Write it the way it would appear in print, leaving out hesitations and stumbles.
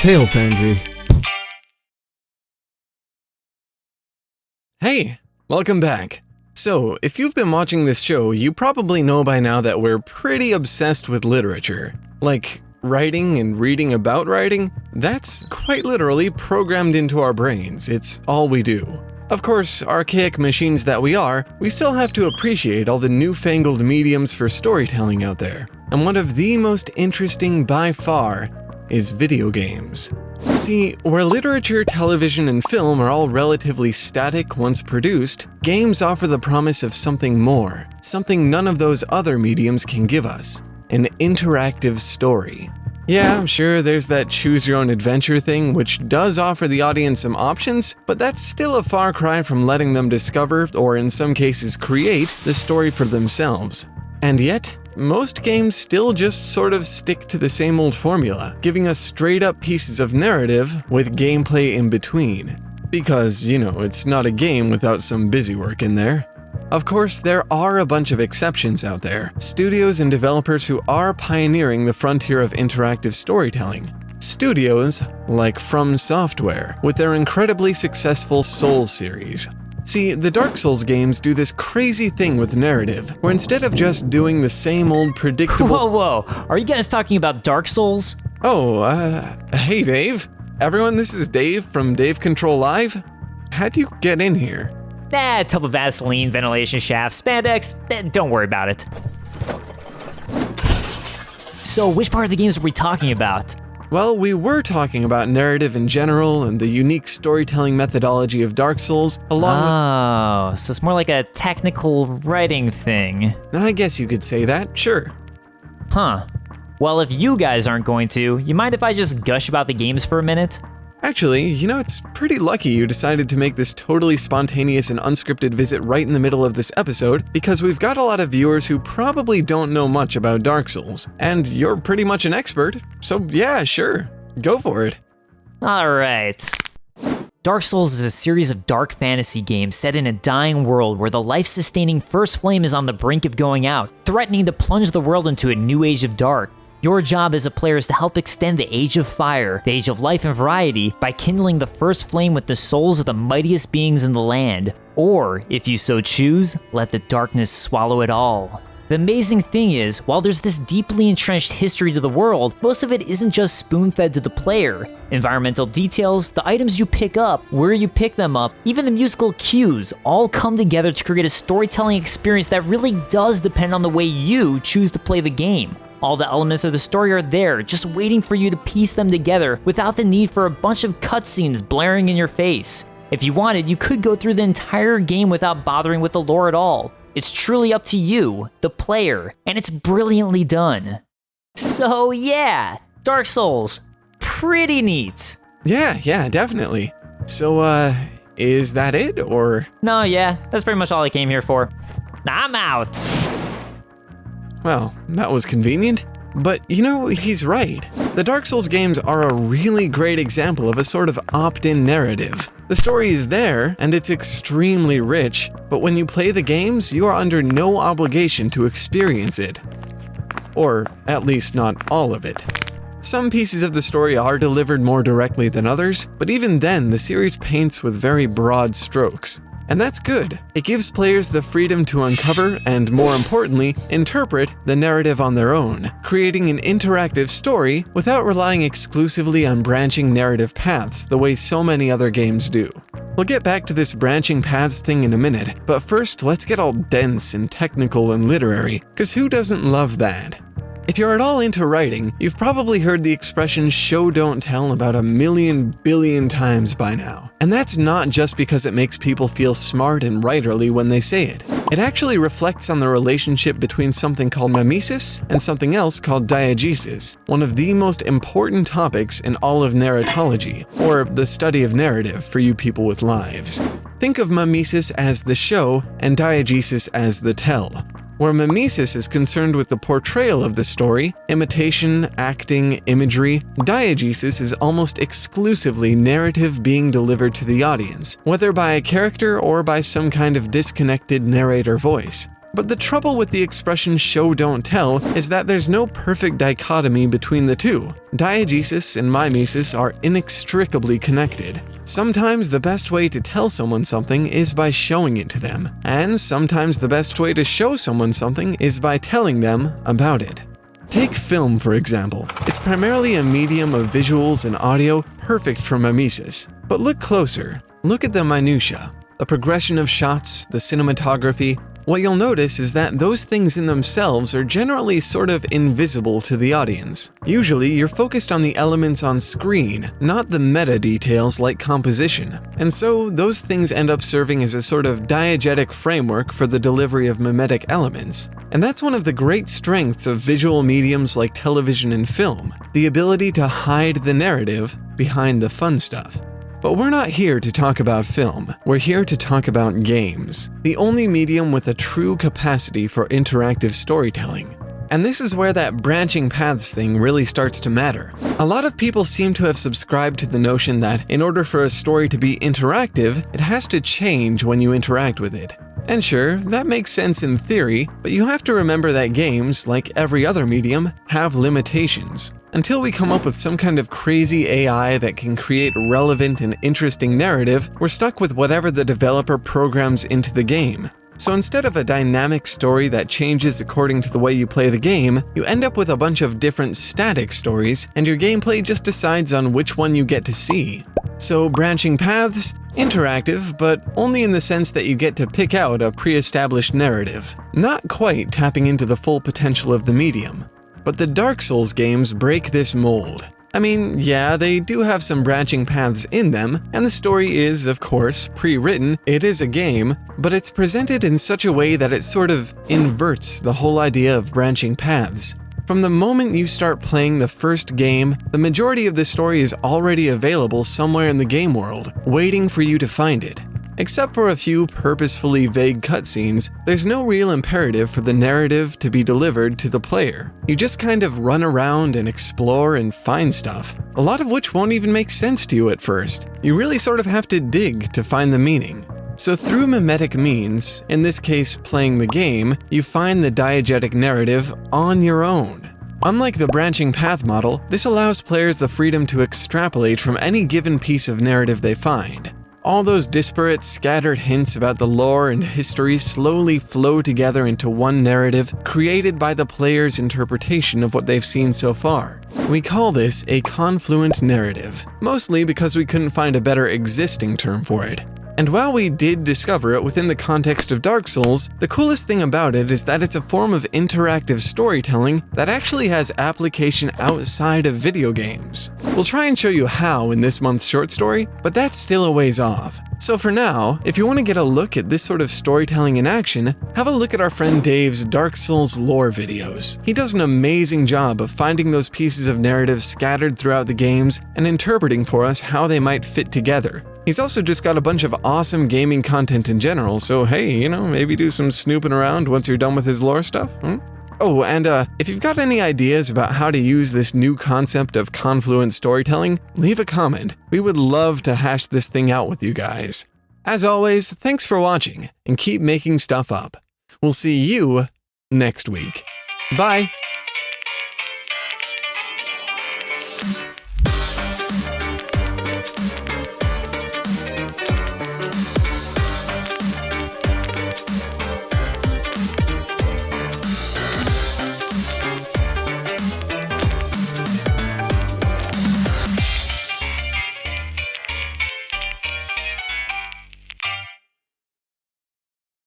Tale Foundry. Hey, welcome back. So, if you've been watching this show, you probably know by now that we're pretty obsessed with literature. Like, writing and reading about writing, that's quite literally programmed into our brains. It's all we do. Of course, archaic machines that we are, we still have to appreciate all the newfangled mediums for storytelling out there. And one of the most interesting by far is video games. See, where literature, television, and film are all relatively static once produced, games offer the promise of something more, something none of those other mediums can give us: an interactive story. Yeah, I'm sure there's that choose-your-own-adventure thing, which does offer the audience some options, but that's still a far cry from letting them discover, or in some cases create, the story for themselves. And yet, most games still just sort of stick to the same old formula, giving us straight-up pieces of narrative with gameplay in between. Because, it's not a game without some busy work in there. Of course, there are a bunch of exceptions out there, studios and developers who are pioneering the frontier of interactive storytelling. Studios like From Software, with their incredibly successful Souls series. See, the Dark Souls games do this crazy thing with narrative, where instead of just doing the same old predictable— Whoa, are you guys talking about Dark Souls? Hey Dave. Everyone, this is Dave from Dave Control Live. How'd you get in here? Tub of Vaseline, ventilation shaft, spandex, don't worry about it. So, which part of the games are we talking about? Well, we were talking about narrative in general and the unique storytelling methodology of Dark Souls, along with— so it's more like a technical writing thing. I guess you could say that, sure. Huh. Well, if you guys aren't going to, you mind if I just gush about the games for a minute? Actually, it's pretty lucky you decided to make this totally spontaneous and unscripted visit right in the middle of this episode, because we've got a lot of viewers who probably don't know much about Dark Souls, and you're pretty much an expert, so yeah, sure, go for it. Alright. Dark Souls is a series of dark fantasy games set in a dying world where the life-sustaining first flame is on the brink of going out, threatening to plunge the world into a new age of dark. Your job as a player is to help extend the Age of Fire, the Age of Life and Variety, by kindling the first flame with the souls of the mightiest beings in the land. Or, if you so choose, let the darkness swallow it all. The amazing thing is, while there's this deeply entrenched history to the world, most of it isn't just spoon-fed to the player. Environmental details, the items you pick up, where you pick them up, even the musical cues, all come together to create a storytelling experience that really does depend on the way you choose to play the game. All the elements of the story are there, just waiting for you to piece them together without the need for a bunch of cutscenes blaring in your face. If you wanted, you could go through the entire game without bothering with the lore at all. It's truly up to you, the player, and it's brilliantly done. So yeah, Dark Souls, pretty neat. Yeah, definitely. So, is that it, or? No, yeah, that's pretty much all I came here for. I'm out. Well, that was convenient. But he's right. The Dark Souls games are a really great example of a sort of opt-in narrative. The story is there, and it's extremely rich, but when you play the games, you are under no obligation to experience it. Or at least not all of it. Some pieces of the story are delivered more directly than others, but even then, the series paints with very broad strokes. And that's good. It gives players the freedom to uncover and, more importantly, interpret the narrative on their own, creating an interactive story without relying exclusively on branching narrative paths the way so many other games do. We'll get back to this branching paths thing in a minute, but first let's get all dense and technical and literary, because who doesn't love that? If you're at all into writing, you've probably heard the expression show don't tell about 1,000,000 billion times by now. And that's not just because it makes people feel smart and writerly when they say it. It actually reflects on the relationship between something called mimesis and something else called diegesis, one of the most important topics in all of narratology, or the study of narrative for you people with lives. Think of mimesis as the show and diegesis as the tell. Where mimesis is concerned with the portrayal of the story, imitation, acting, imagery, diegesis is almost exclusively narrative being delivered to the audience, whether by a character or by some kind of disconnected narrator voice. But the trouble with the expression show don't tell is that there's no perfect dichotomy between the two. Diegesis and mimesis are inextricably connected. Sometimes the best way to tell someone something is by showing it to them, and sometimes the best way to show someone something is by telling them about it. Take film, for example. It's primarily a medium of visuals and audio, perfect for mimesis. But look closer. Look at the minutiae. The progression of shots, the cinematography. What you'll notice is that those things in themselves are generally sort of invisible to the audience. Usually, you're focused on the elements on screen, not the meta details like composition. And so, those things end up serving as a sort of diegetic framework for the delivery of mimetic elements. And that's one of the great strengths of visual mediums like television and film, the ability to hide the narrative behind the fun stuff. But we're not here to talk about film, we're here to talk about games, the only medium with a true capacity for interactive storytelling. And this is where that branching paths thing really starts to matter. A lot of people seem to have subscribed to the notion that in order for a story to be interactive, it has to change when you interact with it. And sure, that makes sense in theory, but you have to remember that games, like every other medium, have limitations. Until we come up with some kind of crazy AI that can create relevant and interesting narrative, we're stuck with whatever the developer programs into the game. So instead of a dynamic story that changes according to the way you play the game, you end up with a bunch of different static stories, and your gameplay just decides on which one you get to see. So branching paths? Interactive, but only in the sense that you get to pick out a pre-established narrative. Not quite tapping into the full potential of the medium. But the Dark Souls games break this mold. I mean, yeah, they do have some branching paths in them, and the story is, of course, pre-written, it is a game, but it's presented in such a way that it sort of inverts the whole idea of branching paths. From the moment you start playing the first game, the majority of the story is already available somewhere in the game world, waiting for you to find it. Except for a few purposefully vague cutscenes, there's no real imperative for the narrative to be delivered to the player. You just kind of run around and explore and find stuff, a lot of which won't even make sense to you at first. You really sort of have to dig to find the meaning. So through mimetic means, in this case playing the game, you find the diegetic narrative on your own. Unlike the branching path model, this allows players the freedom to extrapolate from any given piece of narrative they find. All those disparate, scattered hints about the lore and history slowly flow together into one narrative created by the player's interpretation of what they've seen so far. We call this a confluent narrative, mostly because we couldn't find a better existing term for it. And while we did discover it within the context of Dark Souls, the coolest thing about it is that it's a form of interactive storytelling that actually has application outside of video games. We'll try and show you how in this month's short story, but that's still a ways off. So for now, if you want to get a look at this sort of storytelling in action, have a look at our friend Dave's Dark Souls lore videos. He does an amazing job of finding those pieces of narrative scattered throughout the games and interpreting for us how they might fit together. He's also just got a bunch of awesome gaming content in general, so hey, maybe do some snooping around once you're done with his lore stuff. Oh, and if you've got any ideas about how to use this new concept of confluent storytelling, leave a comment. We would love to hash this thing out with you guys. As always, thanks for watching, and keep making stuff up. We'll see you next week. Bye!